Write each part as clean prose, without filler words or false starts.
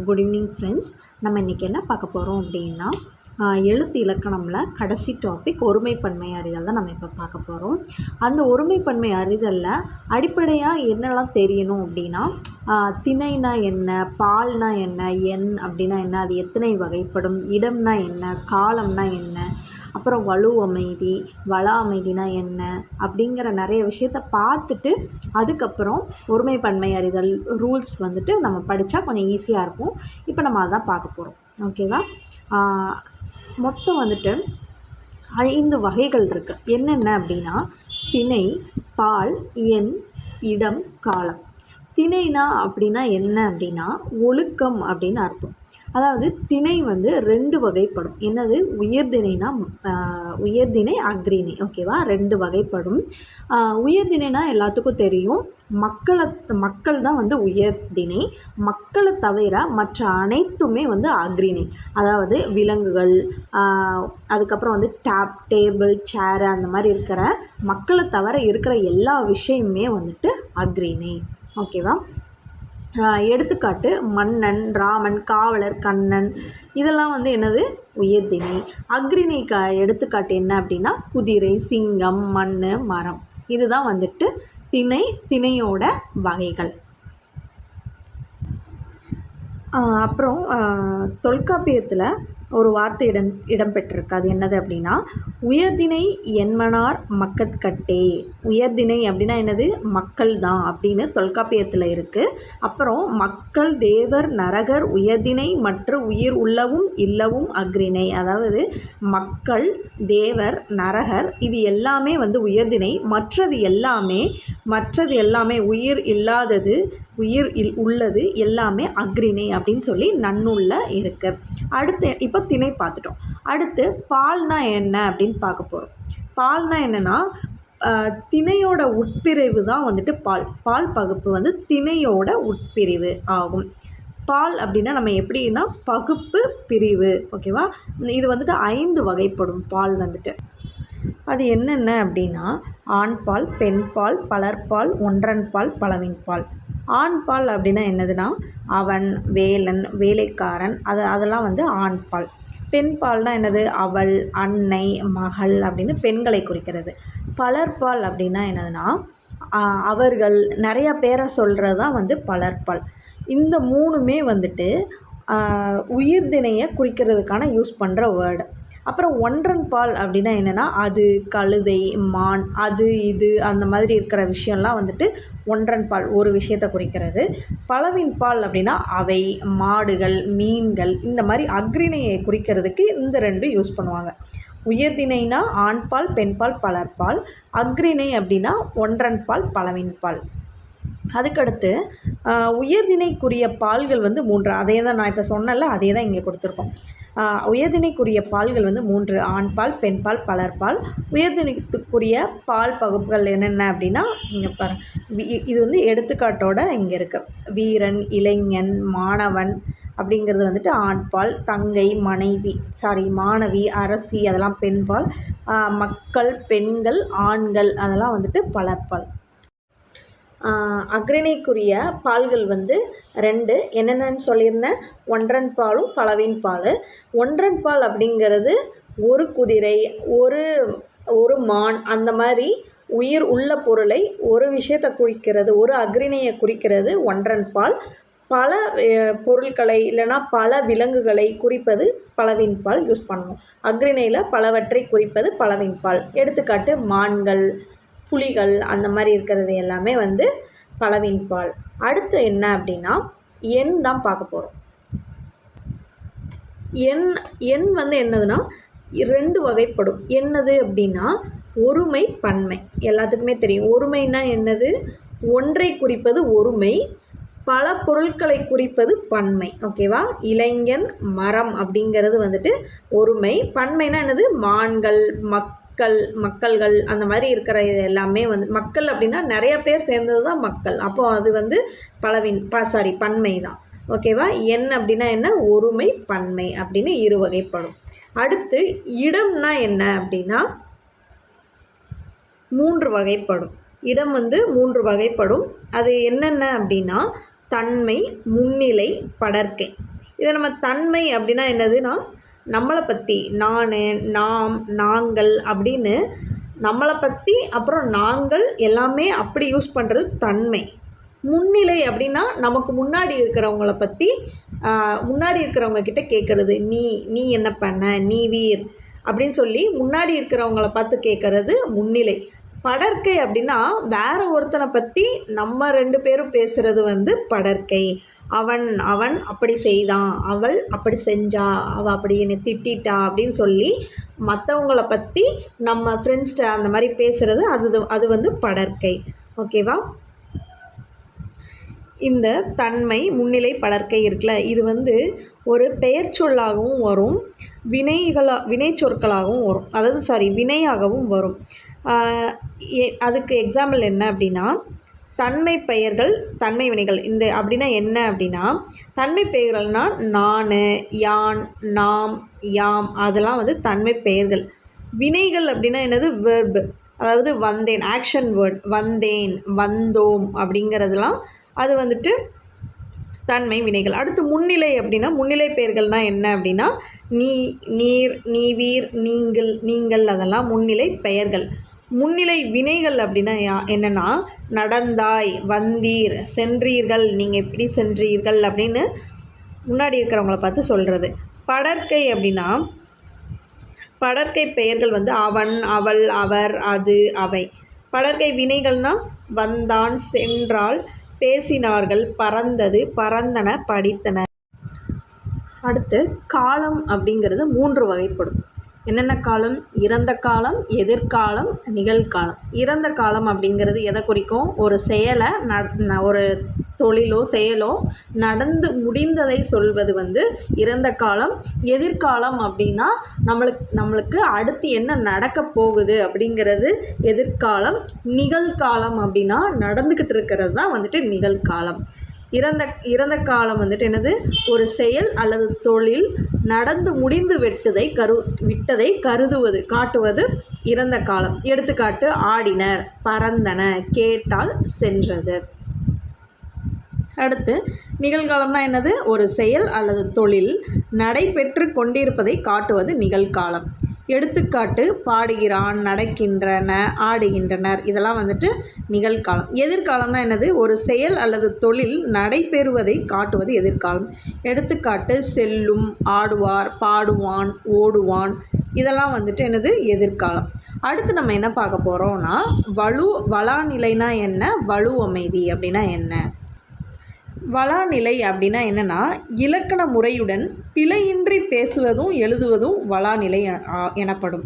Good evening friends. நம்ம இன்றைக்கி என்ன பார்க்க போகிறோம் அப்படின்னா, எழுத்து இலக்கணமில் கடைசி டாபிக் ஒருமைப்பன்மை அறிதல் தான் நம்ம இப்போ பார்க்க போகிறோம். அந்த ஒருமைப்பன்மை அறிதலில் அடிப்படையாக என்னெல்லாம் தெரியணும் அப்படின்னா, திணைனா என்ன, பால்னா என்ன, எண் அப்படின்னா என்ன, அது எத்தனை வகைப்படும், இடம்னா என்ன, காலம்னா என்ன, அப்புறம் வலு அமைதி, வள அமைதினா என்ன அப்படிங்கிற நிறைய விஷயத்த பார்த்துட்டு அதுக்கப்புறம் ஒருமைப்பன்மை அறிதல் ரூல்ஸ் வந்துட்டு நம்ம படித்தா கொஞ்சம் ஈஸியாக இருக்கும். இப்போ நம்ம அதான் பார்க்க போகிறோம். ஓகேவா? மொத்தம் வந்துட்டு 5 வகைகள் இருக்குது. என்னென்ன அப்படின்னா, திணை, பால், எண், இடம், காலம். திணைனா அப்படின்னா என்ன அப்படின்னா, ஒழுக்கம் அப்படின்னு அர்த்தம். அதாவது திணை வந்து 2 வகைப்படும். என்னது? உயர்திணைனா உயர்திணை, அக்ரிணை. ஓகேவா? 2 வகைப்படும். உயர்திணைனா எல்லாத்துக்கும் தெரியும், மக்கள் தான் வந்து உயர்திணை. மக்களை தவிர மற்ற அனைத்துமே வந்து அக்ரிணை. அதாவது விலங்குகள், அதுக்கப்புறம் வந்து டேபிள், சேரு அந்த மாதிரி இருக்கிற மக்களை தவிர இருக்கிற எல்லா விஷயமுமே வந்துட்டு அக்ரிணை. ஓகேவா? எடுத்துக்காட்டு மன்னன், ராமன், காவலர், கண்ணன், இதெல்லாம் வந்து என்னது? உயர்திணை. அக்ரிணை எடுத்துக்காட்டு என்ன அப்படின்னா, குதிரை, சிங்கம், மண், மரம். இதுதான் வந்துட்டு திணையோட வகைகள். அப்புறம் தொல்காப்பியத்தில் ஒரு வார்த்தை இடம்பெற்றிருக்கு. அது என்னது அப்படின்னா, உயர்திணை என்மனார் மக்கட்கட்டே. உயர்திணை அப்படின்னா என்னது? மக்கள் தான் அப்படின்னு தொல்காப்பியத்தில் இருக்குது. அப்புறம் மக்கள், தேவர், நரகர், உயர்திணை மற்ற உயிர் உள்ளவும் இல்லவும் அக்ரிணை. அதாவது மக்கள், தேவர், நரகர் இது எல்லாமே வந்து உயர்திணை. மற்றது எல்லாமே உயிர் இல்லாதது, உயிர் உள்ளது எல்லாமே அக்ரிணை அப்படின்னு சொல்லி நன்னூலில் இருக்குது. அடுத்து இப்போ திணை பார்த்துட்டோம். அடுத்து பால்னா என்ன அப்படின்னு பார்க்க போகிறோம். பால்னா என்னென்னா, திணையோட உட்பிரிவு தான் வந்துட்டு பால் பகுப்பு வந்து திணையோட உட்பிரிவு ஆகும். பால் அப்படின்னா நம்ம எப்படின்னா பகுப்பு, பிரிவு. ஓகேவா? இது வந்துட்டு 5 வகைப்படும். பால் வந்துட்டு அது என்னென்ன அப்படின்னா, ஆண்பால், பெண்பால், பலர்பால், ஒன்றன்பால், பலவின்பால். ஆண்பால் அப்படின்னா என்னதுன்னா, அவன், வேலன், வேலைக்காரன், அதெல்லாம் வந்து ஆண்பால். பெண்பால்னால் என்னது? அவள், அன்னை, மகள் அப்படின்னு பெண்களை குறிக்கிறது. பலர்பால் அப்படின்னா என்னதுன்னா, அவர்கள், நிறைய பேரை சொல்கிறது தான் வந்து பலர்பால். இந்த 3மே வந்துட்டு உயிர்திணையை குறிக்கிறதுக்கான யூஸ் பண்ணுற வேர்டு. அப்புறம் ஒன்றன் பால் அப்படின்னா என்னென்னா, அது, கழுதை, மான், அது இது அந்த மாதிரி இருக்கிற விஷயம்லாம் வந்துட்டு ஒன்றன் பால் ஒரு விஷயத்தை குறிக்கிறது. பலவின் பால் அப்படின்னா அவை, மாடுகள், மீன்கள், இந்த மாதிரி அக்ரிணையை குறிக்கிறதுக்கு இந்த 2 யூஸ் பண்ணுவாங்க. உயர்திணைனா ஆண்பால், பெண்பால், பலர்பால். அக்ரிணை அப்படின்னா ஒன்றன் பால், பலவின் பால். அதுக்கடுத்து உயர்திணைக்குரிய பால்கள் வந்து 3. அதே தான் நான் இப்போ சொன்னல, அதே தான் இங்கே கொடுத்துருக்கோம். உயர்திணைக்குரிய பால்கள் வந்து 3: ஆண்பால், பெண்பால், பலர்பால். உயர்திணைக்குரிய பால் பகுப்புகள் என்னென்ன அப்படின்னா, இங்கே பாருங்க, இது வந்து எடுத்துக்காட்டோட இங்கே இருக்குது. வீரன், இளைஞன், மாணவன் அப்படிங்கிறது வந்துட்டு ஆண்பால். தங்கை, மாணவி, அரசி அதெல்லாம் பெண்பால். மக்கள், பெண்கள், ஆண்கள் அதெல்லாம் வந்துட்டு பலர்பால். அக்ரிணைக்குரிய பால்கள் வந்து 2 என்னென்னு சொல்லியிருந்தேன். ஒன்றன் பாலும் பலவின் பால். ஒன்றன் பால் அப்படிங்கிறது ஒரு குதிரை, ஒரு மான், அந்த மாதிரி உயிர் உள்ள பொருளை ஒரு விஷயத்தை குறிக்கிறது, ஒரு அக்ரிணையை குறிக்கிறது ஒன்றன் பால். பல பொருட்களை இல்லைனா பல விலங்குகளை குறிப்பது பலவின் பால் யூஸ் பண்ணணும். அக்ரிணையில் பலவற்றை குறிப்பது பலவின் பால். எடுத்துக்காட்டு மான்கள், புலிகள், அந்த மாதிரி இருக்கிறது எல்லாமே வந்து பலவின் பால். அடுத்து என்ன அப்படின்னா, எண் தான் பார்க்க போகிறோம். எண் வந்து என்னதுன்னா 2 வகைப்படும். என்னது அப்படின்னா, ஒருமை, பன்மை. எல்லாத்துக்குமே தெரியும் ஒருமைனா என்னது? ஒன்றை குறிப்பது ஒருமை, பல பொருட்களை குறிப்பது பன்மை. ஓகேவா? இளைஞன், மரம் அப்படிங்கிறது வந்துட்டு ஒருமை. பன்மைனா என்னது? மான்கள், மக்கள்கள் அந்த மாதிரி இருக்கிற இது எல்லாமே வந்து மக்கள் அப்படின்னா நிறைய பேர் சேர்ந்தது தான் மக்கள். அப்போது அது வந்து பன்மை தான். ஓகேவா? எண் அப்படின்னா என்ன? ஒருமை, பன்மை அப்படின்னு 2 வகைப்படும். அடுத்து இடம்னா என்ன அப்படின்னா 3 வகைப்படும். இடம் வந்து 3 வகைப்படும். அது என்னென்ன அப்படின்னா, தன்மை, முன்னிலை, படர்க்கை. இதை நம்ம தன்மை அப்படின்னா என்னதுன்னா நம்மளை பற்றி நான், நாம், நாங்கள் அப்படின்னு நம்மளை பற்றி அப்புறம் நாங்கள் எல்லாமே அப்படி யூஸ் பண்ணுறது தன்மை. முன்னிலை அப்படின்னா நமக்கு முன்னாடி இருக்கிறவங்கள பற்றி முன்னாடி இருக்கிறவங்க கிட்ட கேட்குறது. நீ என்ன பண்ண, நீ வீர் அப்படின்னு சொல்லி முன்னாடி இருக்கிறவங்கள பார்த்து கேட்குறது முன்னிலை. படர்க்கை அப்படின்னா வேற ஒருத்தனை பற்றி நம்ம 2 பேரும் பேசுகிறது வந்து படர்க்கை. அவன் அப்படி செய்தான், அவள் அப்படி செஞ்சா, அவள் அப்படி என்னை திட்டா அப்படின்னு சொல்லி மற்றவங்கள பற்றி நம்ம ஃப்ரெண்ட்ஸ்கிட்ட அந்த மாதிரி பேசுகிறது அது வந்து படர்க்கை. ஓகேவா? இந்த தன்மை, முன்னிலை, படர்க்கை இருக்குல்ல, இது வந்து ஒரு பெயர் சொல்லாகவும் வரும், வினை சொற்களாகவும் வரும். அதாவது வினையாகவும் வரும். அதுக்கு எக்ஸாம்பிள் என்ன அப்படின்னா தன்மை பெயர்கள், தன்மை வினைகள். இந்த அப்படின்னா என்ன அப்படின்னா தன்மை பெயர்கள்னால் நான், யான், நாம், யாம் அதெல்லாம் வந்து தன்மை பெயர்கள். வினைகள் அப்படின்னா என்னது? வெர்ப். அதாவது வந்தேன், ஆக்ஷன் வேர்ட். வந்தேன், வந்தோம் அப்படிங்கிறதுலாம் அது வந்துட்டு தன்மை வினைகள். அடுத்து முன்னிலை அப்படின்னா முன்னிலை பெயர்கள்னால் என்ன அப்படின்னா நீ, நீர், நீவீர், நீங்கள் அதெல்லாம் முன்னிலை பெயர்கள். முன்னிலை வினைகள் அப்படின்னா என்னென்னா நடந்தாய், வந்தீர், சென்றீர்கள், நீங்கள் எப்படி சென்றீர்கள் அப்படின்னு முன்னாடி இருக்கிறவங்கள பார்த்து சொல்கிறது. படர்க்கை அப்படின்னா படர்க்கை பெயர்கள் வந்து அவன், அவள், அவர், அது, அவை. படர்க்கை வினைகள்னால் வந்தான், சென்றாள், பேசினார்கள், பறந்தது, பறந்தன, படித்தன. அடுத்து காலம் அப்படிங்கிறது 3 வகைப்படும். என்னென்ன காலம்? இறந்த காலம், எதிர்காலம், நிகழ்காலம். இறந்த காலம் அப்படிங்கிறது எதை குறிக்கும்? ஒரு செயலை ஒரு தொழிலோ செயலோ நடந்து முடிந்ததை சொல்வது வந்து இறந்த காலம். எதிர்காலம் அப்படின்னா நம்மளுக்கு அடுத்து என்ன நடக்க போகுது அப்படிங்கிறது எதிர்காலம். நிகழ்காலம் அப்படின்னா நடந்துக்கிட்டு இருக்கிறது தான் வந்துட்டு நிகழ்காலம். இறந்த காலம் வந்துட்டு என்னது? ஒரு செயல் அல்லது தொழில் நடந்து முடிந்து விட்டதை காட்டுவது இறந்த காலம். எடுத்துக்காட்டு ஆடினர், பறந்தன, கேட்டால், சென்றது. அடுத்து நிகழ்காலம்னா என்னது? ஒரு செயல் அல்லது தொழில் நடைபெற்று கொண்டிருப்பதை காட்டுவது நிகழ்காலம். எடுத்துக்காட்டு பாடுகிறான், நடக்கின்றன, ஆடுகின்றனர் இதெல்லாம் வந்துட்டு நிகழ்காலம். எதிர்காலம்னா என்னது? ஒரு செயல் அல்லது தொழில் நடைபெறுவதை காட்டுவது எதிர்காலம். எடுத்துக்காட்டு செல்லும், ஆடுவார், பாடுவான், ஓடுவான் இதெல்லாம் வந்துட்டு என்னது? எதிர்காலம். அடுத்து நம்ம என்ன பார்க்க போகிறோம்னா வளாநிலைனா என்ன, வலு அமைதி அப்படின்னா என்ன? வளாநிலை அப்படின்னா என்னென்னா இலக்கண முறையுடன் பிழையின்றி பேசுவதும் எழுதுவதும் வளாநிலை எனப்படும்.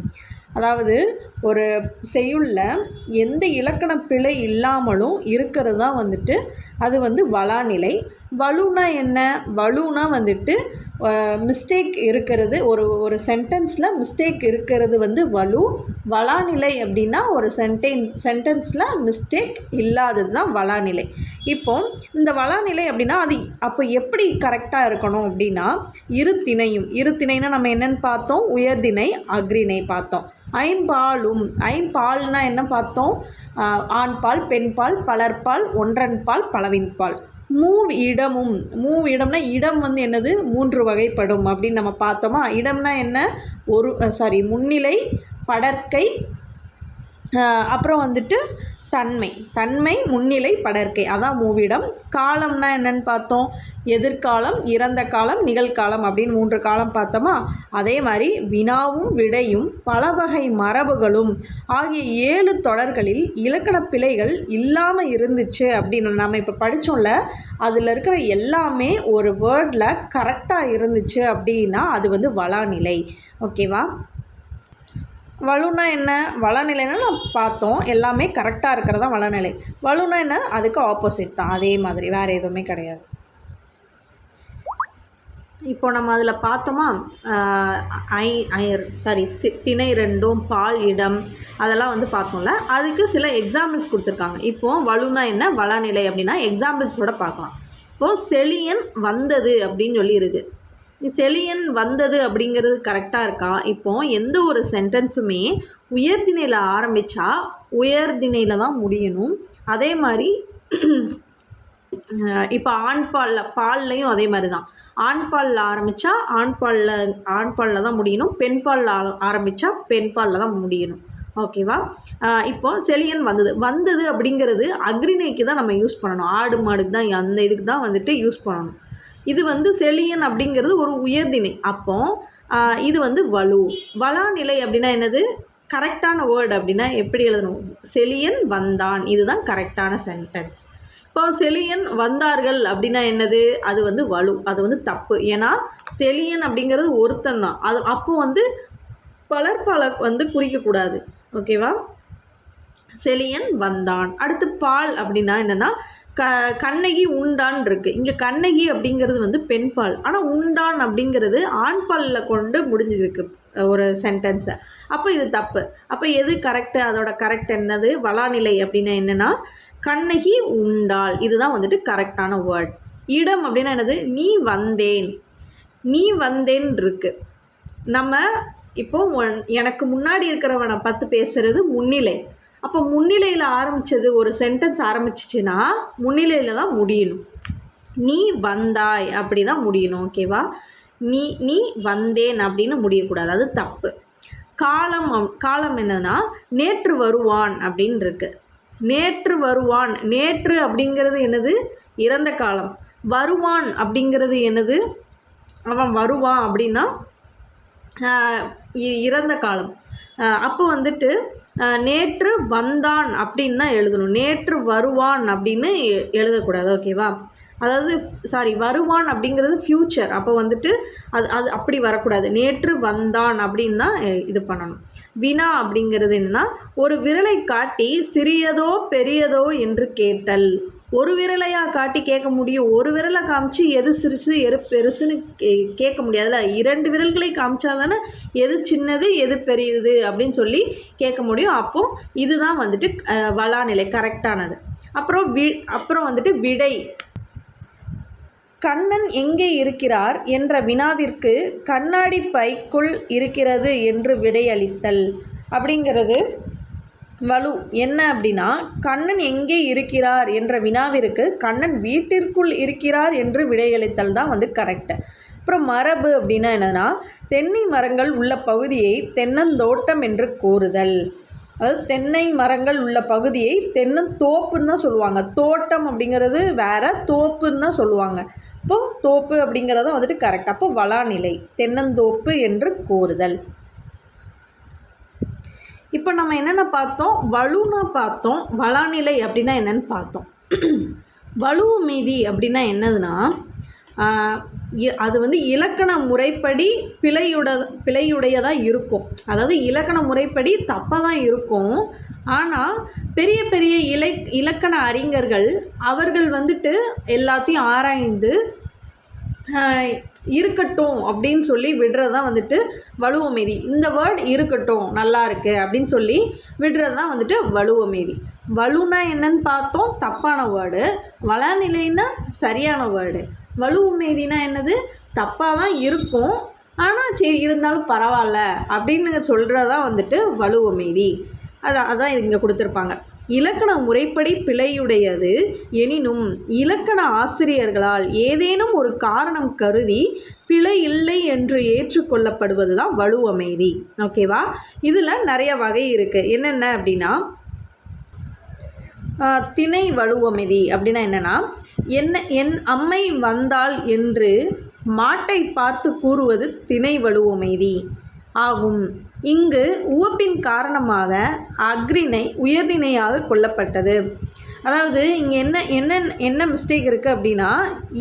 அதாவது ஒரு செய்யுளில் எந்த இலக்கண பிழை இல்லாமலும் இருக்கிறது தான் வந்துட்டு அது வந்து வளாநிலை. வலுனா என்ன? வலுனா வந்துட்டு மிஸ்டேக் இருக்கிறது, ஒரு சென்டென்ஸில் மிஸ்டேக் இருக்கிறது வந்து வலு. வளாநிலை அப்படின்னா ஒரு சென்டென்ஸில் மிஸ்டேக் இல்லாதது தான் வளாநிலை. இப்போது இந்த வளாநிலை அப்படின்னா அது அப்போ எப்படி கரெக்டாக இருக்கணும் அப்படின்னா இருத்திணைனா நம்ம என்னென்னு பார்த்தோம்? உயர்திணை, அக்ரிணை பார்த்தோம். ஐம்பால்னா என்ன பார்த்தோம்? ஆண்பால், பெண்பால், பலர்பால், ஒன்றன்பால், பலவின்பால். மூவிடம்னா இடம் வந்து என்னது? 3 வகைப்படும் அப்படின்னு நம்ம பார்த்தோமா? இடம்னா என்ன? முன்னிலை, படர்க்கை, அப்புறம் வந்துட்டு தன்மை, முன்னிலை, படர்க்கை அதான் மூவிடம். காலம்னா என்னன்னு பார்த்தோம்? எதிர்காலம், இறந்த காலம், நிகழ்காலம் அப்படின்னு 3 காலம் பார்த்தோமா? அதே மாதிரி வினாவும் விடையும் பல வகை மரபுகளும் ஆகிய 7 தொடர்களில் இலக்கண பிழைகள் இல்லாமல் இருந்துச்சு அப்படின்னு நம்ம இப்போ படித்தோம்ல, அதில் இருக்கிற எல்லாமே ஒரு வேர்டில் கரெக்டாக இருந்துச்சு அப்படின்னா அது வந்து வளாநிலை. ஓகேவா? வலுனா என்ன? வளநிலைன்னா நம்ம பார்த்தோம், எல்லாமே கரெக்டாக இருக்கிறதா வளநிலை. வலுனா என்ன? அதுக்கு ஆப்போசிட் தான், அதே மாதிரி வேறு எதுவுமே கிடையாது. இப்போ நம்ம அதில் பார்த்தோமா திணை 2, பால், இடம் அதெல்லாம் வந்து பார்த்தோம்ல, அதுக்கு சில எக்ஸாம்பிள்ஸ் கொடுத்துருக்காங்க. இப்போது வலுனா என்ன, வளநிலை அப்படின்னா எக்ஸாம்பிள்ஸோடு பார்க்கலாம். இப்போது செழியன் வந்தது அப்படின்னு சொல்லி இருக்குது. செழியன் வந்தது அப்படிங்கிறது கரெக்டாக இருக்கா? இப்போது எந்த ஒரு சென்டென்ஸுமே உயர்திணையில் ஆரம்பித்தா உயர்திணையில் தான் முடியணும். அதே மாதிரி இப்போ பால்லையும் அதே மாதிரி தான். ஆண் பாலில் ஆரம்பித்தா ஆண் பாலில் தான் முடியணும், பெண் பாலில் ஆரம்பித்தா பெண் பாலில் தான் முடியணும். ஓகேவா? இப்போ செலியன் வந்தது அப்படிங்கிறது அக்ரிணைக்கு தான் நம்ம யூஸ் பண்ணணும். ஆடு மாடுக்கு தான், அந்த இதுக்கு தான் வந்துட்டு யூஸ் பண்ணணும். இது செலியன் அப்படிங்கிறது ஒரு உயர்திணை. அப்போ இது வலு. வளாநிலை அப்படின்னா என்னது? கரெக்டான வேர்டு அப்படின்னா எப்படி எழுதணும்? செலியன் வந்தான், இதுதான் கரெக்டான சென்டென்ஸ். இப்போ செலியன் வந்தார்கள் அப்படின்னா என்னது? அது வலு, அது தப்பு. ஏன்னா செலியன் அப்படிங்கிறது ஒருத்தன் தான். அது அப்போ பலர் குறிக்கக்கூடாது. ஓகேவா? செலியன் வந்தான். அடுத்து பால் அப்படின்னா என்னென்னா கண்ணகி உண்டான் இருக்குது. இங்கே கண்ணகி அப்படிங்கிறது பெண் பால், ஆனால் உண்டான் அப்படிங்கிறது ஆண் பாலில் கொண்டு முடிஞ்சிருக்கு ஒரு சென்டென்ஸை. அப்போ இது தப்பு. அப்போ எது கரெக்டு? அதோட கரெக்ட் என்னது? வளாநிலை அப்படின்னா என்னென்னா கண்ணகி உண்டாள், இதுதான் கரெக்டான வேர்ட். இடம் அப்படின்னா என்னது? நீ வந்தேன் இருக்கு. நம்ம இப்போது எனக்கு முன்னாடி இருக்கிறவனை பார்த்து பேசுகிறது முன்னிலை. அப்போ முன்னிலையில் ஆரம்பித்தது ஒரு சென்டென்ஸ் ஆரம்பிச்சிச்சுன்னா முன்னிலையில் தான் முடியணும். நீ வந்தாய் அப்படி தான் முடியணும். ஓகேவா? நீ வந்தேன் அப்படின்னு முடியக்கூடாது, அது தப்பு. காலம் என்னன்னா நேற்று வருவான் அப்படின்னு இருக்கு. நேற்று வருவான், நேற்று அப்படிங்கிறது என்னது? இறந்த காலம். வருவான் அப்படிங்கிறது என்னது? அவன் வருவான் அப்படின்னா இறந்த காலம். அப்போ நேற்று வந்தான் அப்படின்னு தான் எழுதணும். நேற்று வருவான் அப்படின்னு எழுதக்கூடாது. ஓகேவா? அதாவது வருவான் அப்படிங்கிறது ஃப்யூச்சர். அப்போ அது அப்படி வரக்கூடாது. நேற்று வந்தான் அப்படின்னு தான் இது பண்ணணும். வினா அப்படிங்கிறது என்னன்னா ஒரு விரலை காட்டி சிறியதோ பெரியதோ என்று கேட்டல். ஒரு விரலையாக காட்டி கேட்க முடியும், ஒரு விரலை காமிச்சு எது சிறுசு எது பெருசுன்னு கேட்க முடியாதுல்ல. 2 விரல்களை காமிச்சா தானே எது சின்னது எது பெரியது அப்படின்னு சொல்லி கேட்க முடியும். அப்போது இதுதான் வளாநிலை கரெக்டானது. அப்புறம் விடை. கண்ணன் எங்கே இருக்கிறார் என்ற வினாவிற்கு கண்ணாடி பைக்குள் இருக்கிறது என்று விடையளித்தல் அப்படிங்கிறது வலு. என்ன அப்படின்னா கண்ணன் எங்கே இருக்கிறார் என்ற வினாவிற்கு கண்ணன் வீட்டிற்குள் இருக்கிறார் என்று விடையளித்தல் தான் கரெக்டு. அப்புறம் மரபு அப்படின்னா என்னென்னா தென்னை மரங்கள் உள்ள பகுதியை தென்னந்தோட்டம் என்று கூறுதல். அதாவது தென்னை மரங்கள் உள்ள பகுதியை தென்னந்தோப்புன்னு தான் சொல்லுவாங்க. தோட்டம் அப்படிங்கிறது வேறு, தோப்புன்னு தான் சொல்லுவாங்க. இப்போது தோப்பு அப்படிங்கிறதான் கரெக்ட். அப்போ வளாநிலை தென்னந்தோப்பு என்று கூறுதல். இப்போ நம்ம என்னென்ன பார்த்தோம்? வலுன்னா பார்த்தோம், வளாநிலை அப்படின்னா என்னென்னு பார்த்தோம். வலு மீதி அப்படின்னா என்னதுன்னா அது இலக்கண முறைப்படி பிழையுடையதாக இருக்கும். அதாவது இலக்கண முறைப்படி தப்பாக தான் இருக்கும். ஆனால் பெரிய பெரிய இலக்கண அறிஞர்கள் அவர்கள் எல்லாத்தையும் ஆராய்ந்து இருக்கட்டும் அப்படின்னு சொல்லி விடுறது தான் வலுவமைதி. இந்த வேர்டு இருக்கட்டும் நல்லா இருக்கு அப்படின்னு சொல்லி விடுறது தான் வலுவமைதி. வலுனா என்னன்னு பார்த்தோம், தப்பான வேர்டு. வளநிலைன்னா சரியான வேர்டு. வலுவமைதினா என்னது? தப்பாக தான் இருக்கும், ஆனால் சரி இருந்தாலும் பரவாயில்ல அப்படின்னு சொல்கிறது தான் வலுவமைதி. அதான் இங்கே கொடுத்துருப்பாங்க. இலக்கண முறைப்படி பிழையுடையது எனினும் இலக்கண ஆசிரியர்களால் ஏதேனும் ஒரு காரணம் கருதி பிழை இல்லை என்று ஏற்றுக்கொள்ளப்படுவது தான் வலுவமைதி. ஓகேவா? இதில் நிறைய வகை இருக்குது. என்னென்ன அப்படின்னா திணை வலுவமைதி அப்படின்னா என்னென்னா என் அம்மை வந்தாள் என்று மாட்டை பார்த்து கூறுவது திணை வலுவமைதி ஆகும். இங்கு உவப்பின் காரணமாக அக்ரிணை உயர்திணையாக கொள்ளப்பட்டது. அதாவது இங்கே என்ன மிஸ்டேக் இருக்குது அப்படின்னா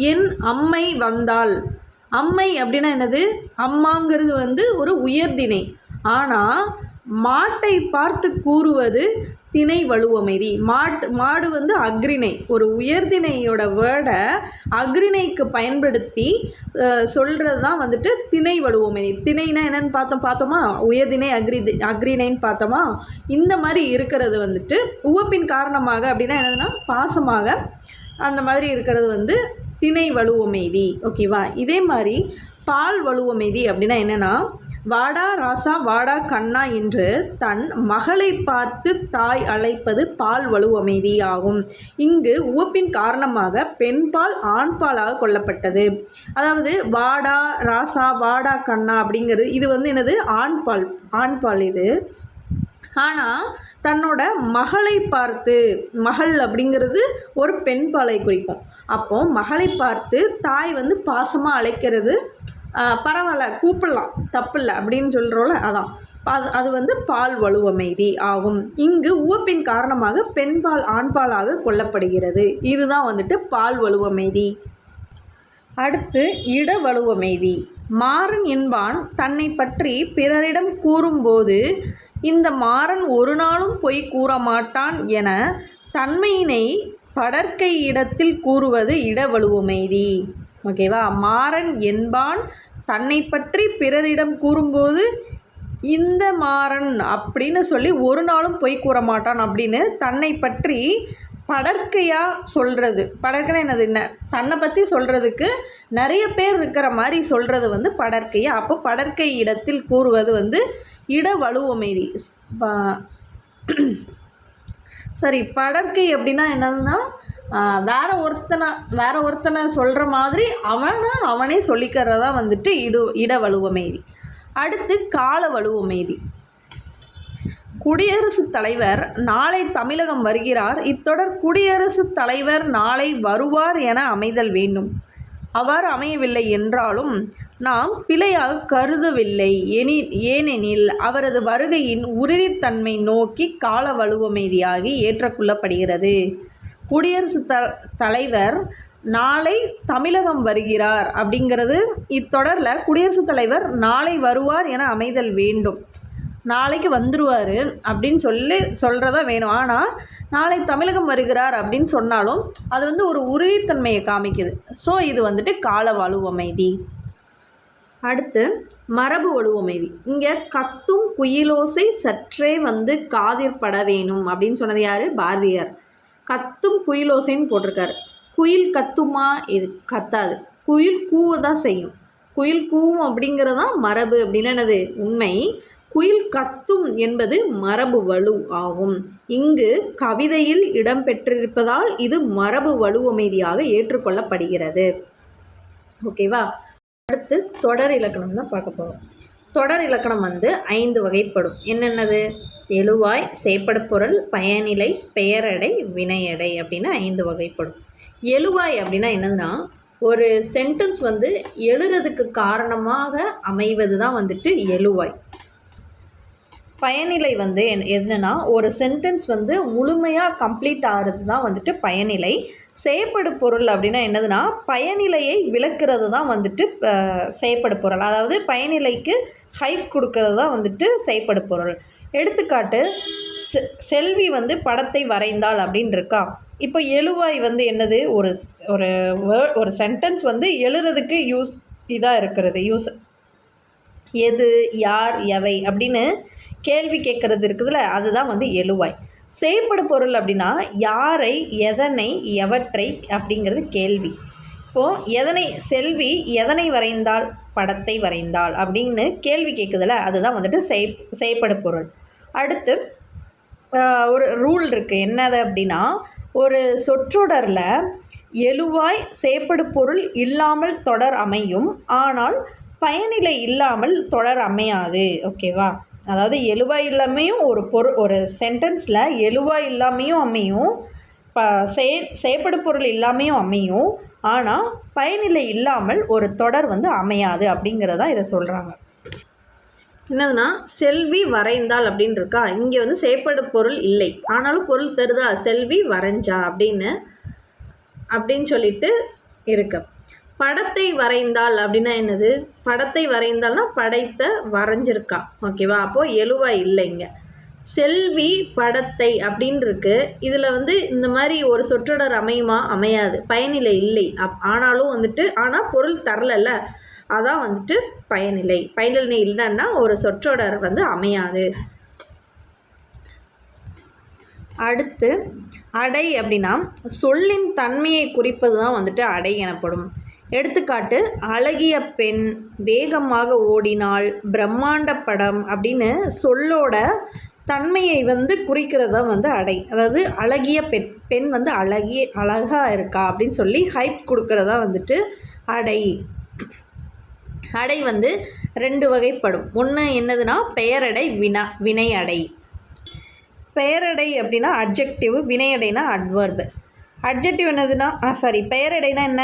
என் அம்மை வந்தாள். அம்மை அப்படின்னா என்னது? அம்மாங்கிறது ஒரு உயர்திணை. ஆனால் மாட்டை பார்த்து கூறுவது திணை வலுவமைதி. மாடு அக்ரிணை. ஒரு உயர்திணையோட வேர்டை அக்ரிணைக்கு பயன்படுத்தி சொல்கிறது தான் திணை வலுவமைதி. திணைனா என்னென்னு பார்த்தோமா? உயர்திணை அக்ரிணைன்னு பார்த்தோமா? இந்த மாதிரி இருக்கிறது உவப்பின் காரணமாக அப்படின்னா என்னதுன்னா பாசமாக அந்த மாதிரி இருக்கிறது வந்து திணை வலுவமைதி. ஓகேவா? இதே மாதிரி பால் வலுவமைதி அப்படின்னா என்னென்னா, வாடா ராசா வாடா கண்ணா என்று தன் மகளை பார்த்து தாய் அழைப்பது பால் வலுவமைதி ஆகும். இங்கு உவப்பின் காரணமாக பெண்பால் ஆண்பாலாக கொள்ளப்பட்டது. அதாவது வாடா ராசா வாடா கண்ணா அப்படிங்கிறது இது வந்து என்னது, ஆண்பால் இது. ஆனால் தன்னோட மகளை பார்த்து, மகள் அப்படிங்கிறது ஒரு பெண் பாலை குறிக்கும். அப்போது மகளை பார்த்து தாய் வந்து பாசமாக அழைக்கிறது பரவாயில்ல, கூப்பிடலாம், தப்பில்லை அப்படின்னு சொல்கிறோம்ல, அதான் அது வந்து பால் வலுவமைதி ஆகும். இங்கு உவப்பின் காரணமாக பெண்பால் ஆண்பாலாக கொள்ளப்படுகிறது. இதுதான் வந்துட்டு பால் வலுவமைதி. அடுத்து இட வலுவமைதி. மாறன் என்பான் தன்னை பற்றி பிறரிடம் கூறும்போது இந்த மாறன் ஒரு நாளும் பொய் கூற மாட்டான் என தன்மையினை படர்க்கை இடத்தில் கூறுவது இட வலுவமைதி. ஓகேவா? மாறன் என்பான் தன்னை பற்றி பிறரிடம் கூறும்போது இந்த மாறன் அப்படின்னு சொல்லி ஒரு நாளும் பொய் கூற மாட்டான் அப்படின்னு தன்னை பற்றி படர்க்கையாக சொல்கிறது. படர்க்கைனா என்ன, தன்னை பற்றி சொல்கிறதுக்கு நிறைய பேர் இருக்கிற மாதிரி சொல்கிறது வந்து படர்க்கையாக. அப்போ படர்க்கை இடத்தில் கூறுவது வந்து இட வலுவமைதி. சரி, படர்க்கை அப்படின்னா என்னதுன்னா, வேற ஒருத்தனை சொல்கிற மாதிரி அவனே சொல்லிக்கிறதா வந்துட்டு இட வலுவமைதி. அடுத்து கால வலுவமைதி. குடியரசுத் தலைவர் நாளை தமிழகம் வருகிறார். இத்தொடர் குடியரசுத் தலைவர் நாளை வருவார் என அமைதல் வேண்டும். அவ்வாறு அமையவில்லை என்றாலும் நாம் பிழையாக கருதவில்லை. ஏனெனில் அவரது வருகையின் உறுதித்தன்மை நோக்கி கால வலுவமைதியாகி ஏற்றுக்கொள்ளப்படுகிறது. குடியரசுத் தலைவர் நாளை தமிழகம் வருகிறார் அப்படிங்கிறது இத்தொடரில் குடியரசுத் தலைவர் நாளை வருவார் என அமைதல் வேண்டும். நாளைக்கு வந்துடுவார் அப்படின்னு சொல்கிறதா வேணும். ஆனால் நாளை தமிழகம் வருகிறார் அப்படின்னு சொன்னாலும் அது வந்து ஒரு உறுதித்தன்மையை காமிக்குது. ஸோ இது வந்துட்டு கால வலுவமைதி. அடுத்து மரபு வலுவமைதி. இங்கே கத்தும் குயிலோசை சற்றே வந்து காதில் பட வேணும் அப்படின்னு சொன்னது யார்? பாரதியார். கத்தும் குயிலோசைன்னு போட்டிருக்காரு. குயில் கத்துமா? இது கத்தாது. குயில் கூவதான் செய்யும். குயில் கூவும் அப்படிங்கிறது தான் மரபு. அப்படின்னு என்னது? உண்மை. குயில் கத்தும் என்பது மரபு வலு ஆகும். இங்கு கவிதையில் இடம்பெற்றிருப்பதால் இது மரபு வலுவமைதியாக ஏற்றுக்கொள்ளப்படுகிறது. ஓகேவா? அடுத்து தொடர் இலக்கணம் தான் பார்க்க போகிறோம். தொடர் இலக்கணம் வந்து 5 வகைப்படும். என்னென்னது? எழுவாய், செயப்படுபொருள், பயனிலை, பெயரடை, வினையடை அப்படின்னு 5 வகைப்படும். எழுவாய் அப்படின்னா என்னதுன்னா, ஒரு சென்டென்ஸ் வந்து எழுதுறதுக்கு காரணமாக அமைவது தான் வந்துட்டு எழுவாய். பயனிலை வந்து என்னென்னா, ஒரு சென்டென்ஸ் வந்து முழுமையாக கம்ப்ளீட் ஆகிறது தான் வந்துட்டு பயனிலை. செயப்படு பொருள் அப்படின்னா என்னதுன்னா, பயனிலையை விளக்குறது தான் வந்துட்டு செயப்படு பொருள். அதாவது பயனிலைக்கு ஹைப் கொடுக்கறது தான் வந்துட்டு செயப்படு பொருள். எடுத்துக்காட்டு, செல்வி வந்து படத்தை வரைந்தாள் அப்படின்னு இருக்கா. இப்போ எழுவாய் வந்து என்னது? ஒரு சென்டென்ஸ் வந்து எழுதுறதுக்கு இதாக இருக்கிறது. எது, யார், எவை அப்படின்னு கேள்வி கேட்குறது இருக்குதுல்ல, அதுதான் வந்து எழுவாய். செயப்படு பொருள் அப்படின்னா யாரை, எதனை, எவற்றை அப்படிங்கிறது கேள்வி. இப்போது செல்வி எதனை வரைந்தாள்? படத்தை வரைந்தாள் அப்படின்னு கேள்வி கேட்குதுல்ல, அதுதான் வந்துட்டு செயப்படு பொருள். அடுத்து ஒரு ரூல் இருக்குது. என்னது அப்படின்னா, ஒரு சொற்றொடரில் எழுவாய் செயப்படு பொருள் இல்லாமல் தொடர் அமையும். ஆனால் பயனிலை இல்லாமல் தொடர் அமையாது. ஓகேவா? அதாவது எழுவாய் இல்லாமையும் ஒரு சென்டென்ஸில் எழுவாய் இல்லாமையும் அமையும், செயப்படு பொருள் இல்லாமையும் அமையும். ஆனால் பயனிலை இல்லாமல் ஒரு தொடர் வந்து அமையாது அப்படிங்கிறதான் இதை சொல்கிறாங்க. என்னதுன்னா, செல்வி வரைந்தாள் அப்படின்னு இருக்கா. இங்கே வந்து செயப்படு பொருள் இல்லை, ஆனாலும் பொருள் தருதா, செல்வி வரைஞ்சா அப்படின்னு சொல்லிட்டு இருக்கு. படத்தை வரைந்தாள் அப்படின்னா என்னது? படத்தை வரைந்தால்னா படைத்த வரைஞ்சிருக்கா. ஓகேவா? அப்போது எழுவாய் இல்லைங்க. செல்வி படத்தை அப்படின்னு இருக்கு. இதில் வந்து இந்த மாதிரி ஒரு சொற்றொடர் அமையுமா? அமையாது. பயனிலை இல்லை. ஆனாலும் வந்துட்டு ஆனால் பொருள் தரலல்ல, அதான் வந்துட்டு பயனிலை. பயனிலை இல்லைன்னா ஒரு சொற்றொடர் வந்து அமையாது. அடுத்து அடை அப்படின்னா சொல்லின் தன்மையை குறிப்பது தான் வந்துட்டு அடை எனப்படும். எடுத்துக்காட்டு அழகிய பெண், வேகமாக ஓடினாள், பிரம்மாண்ட படம் அப்படின்னு சொல்லோட தன்மையை குறிக்கிறதா அடை. அதாவது அழகிய பெண், பெண் அழகாக இருக்கா அப்படின்னு சொல்லி ஹைப் கொடுக்கறதா அடை. அடை 2 வகைப்படும். ஒன்று என்னதுன்னா பெயரடை, வினை அடை. பெயரடை அப்படின்னா அட்ஜெக்டிவ், வினையடைனா அட்வர்பு. அட்ஜெக்டிவ் என்னதுன்னா பெயரடைனா என்ன,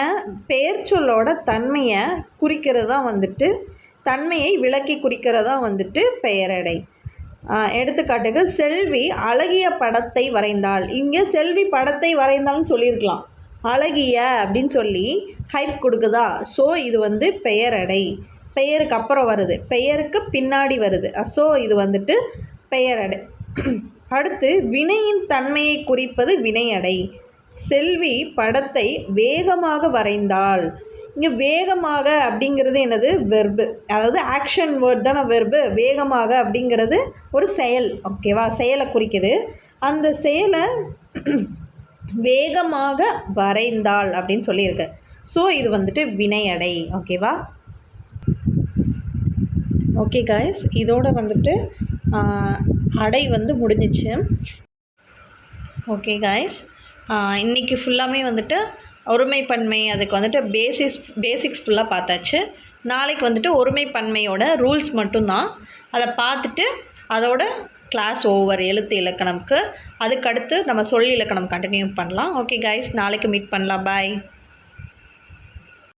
பெயர் சொல்லோட தன்மையை குறிக்கிறதா தன்மையை விளக்கி குறிக்கிறதா பெயரடை. எடுத்துக்காட்டுக்கு செல்வி அழகிய படத்தை வரைந்தாள். இங்கே செல்வி படத்தை வரைந்தாள்னு சொல்லியிருக்கலாம், அழகிய அப்படின்னு சொல்லி ஹைப் கொடுக்குதா. ஸோ இது பெயரடை. பெயருக்கு அப்புறம் வருது, பெயருக்கு பின்னாடி வருது. ஸோ இது பெயரடை. அடுத்து வினையின் தன்மையை குறிப்பது வினையடை. செல்வி படத்தை வேகமாக வரைந்தாள். இங்கே வேகமாக அப்படிங்கிறது என்னது, வெர்பு. அதாவது ஆக்ஷன் வேர்ட் தானே வெர்பு. வேகமாக அப்படிங்கிறது ஒரு செயல், ஓகேவா, செயலை குறிக்குது. அந்த செயலை வேகமாக வரைந்தாள் அப்படின்னு சொல்லியிருக்கு. ஸோ இது வினையடை, ஓகேவா. ஓகே காய்ஸ், இதோட அடை முடிஞ்சிச்சு. ஓகே காய்ஸ், இன்றைக்கி ஃபுல்லாமே ஒருமைப்பன்மை, அதுக்கு பேசிக்ஸ் ஃபுல்லாக பார்த்தாச்சு. நாளைக்கு ஒருமைப்பன்மையோட ரூல்ஸ் மட்டும்தான். அதை பார்த்துட்டு அதோட கிளாஸ் ஓவர் எழுத்து இலக்கணம்க்கு. அதுக்கடுத்து நம்ம சொல் இலக்கணம் கண்டினியூ பண்ணலாம். ஓகே காய்ஸ், நாளைக்கு மீட் பண்ணலாம். பாய்.